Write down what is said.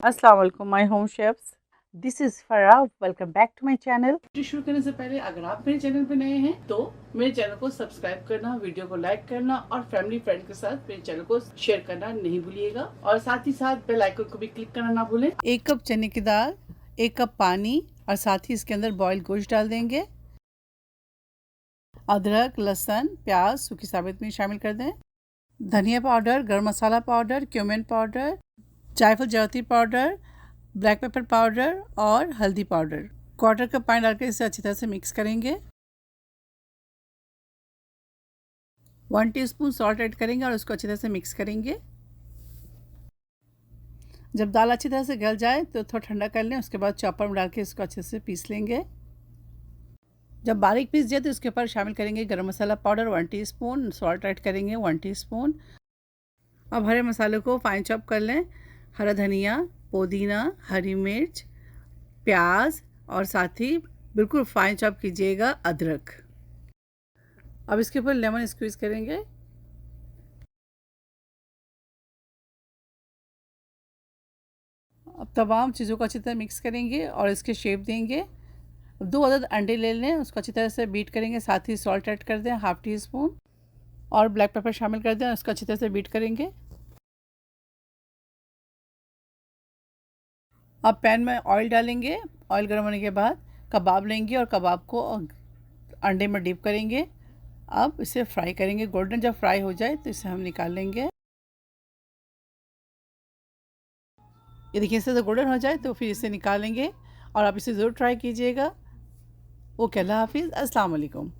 अस्सलाम वालेकुम my home chefs, this is Farah. Welcome back to my channel. Video शुरू करने से पहले अगर आप मेरे चैनल पर नए हैं तो मेरे चैनल को सब्सक्राइब करना, वीडियो को लाइक करना और फैमिली फ्रेंड के साथ मेरे चैनल को शेयर करना नहीं भूलिएगा और साथ ही साथ बेल आइकन को भी क्लिक करना ना भूलें। 1 कप चने की दाल, 1 कप पानी और साथ ही इसके अंदर बॉइल्ड गोश्त डाल देंगे। अदरक, लहसुन, प्याज, सूखी साबित मिर्च शामिल कर दें। धनिया पाउडर, गरम मसाला पाउडर, क्यूमिन पाउडर, जायफल जावित्री पाउडर, ब्लैक पेपर पाउडर और हल्दी पाउडर। क्वार्टर कप पानी डालकर इसे अच्छी तरह से मिक्स करेंगे। 1 टीस्पून सॉल्ट ऐड करेंगे और उसको अच्छी तरह से मिक्स करेंगे। जब दाल अच्छी तरह से गल जाए तो थोड़ा ठंडा कर लें, उसके बाद चॉपर में डाल के इसको अच्छे से पीस लेंगे। जब बारीक पीस जाए तो उसके ऊपर शामिल करेंगे गरम मसाला पाउडर 1 टीस्पून, सॉल्ट ऐड करेंगे 1 टीस्पून। अब हरे मसालों को फाइन चॉप कर लें। हरा धनिया, पुदीना, हरी मिर्च, प्याज और साथ ही बिल्कुल फाइन चॉप कीजिएगा अदरक। अब इसके ऊपर लेमन स्क्वीज करेंगे। अब तमाम चीज़ों को अच्छी तरह मिक्स करेंगे और इसके शेप देंगे। 2 अदद अंडे ले लें, उसको अच्छी तरह से बीट करेंगे। साथ ही सॉल्ट ऐड कर दें 1/2 टीस्पून और ब्लैक पेपर शामिल कर दें, उसको अच्छी तरह से बीट करेंगे। अब पैन में ऑयल डालेंगे। ऑयल गर्म होने के बाद कबाब लेंगे और कबाब को अंडे में डिप करेंगे। अब इसे फ्राई करेंगे। गोल्डन जब फ्राई हो जाए तो इसे हम निकाल लेंगे। ये देखिए, इससे तो गोल्डन हो जाए तो फिर इसे निकालेंगे और आप इसे ज़रूर ट्राई कीजिएगा। ओके, अल्लाह हाफिज़, अस्सलाम वालेकुम।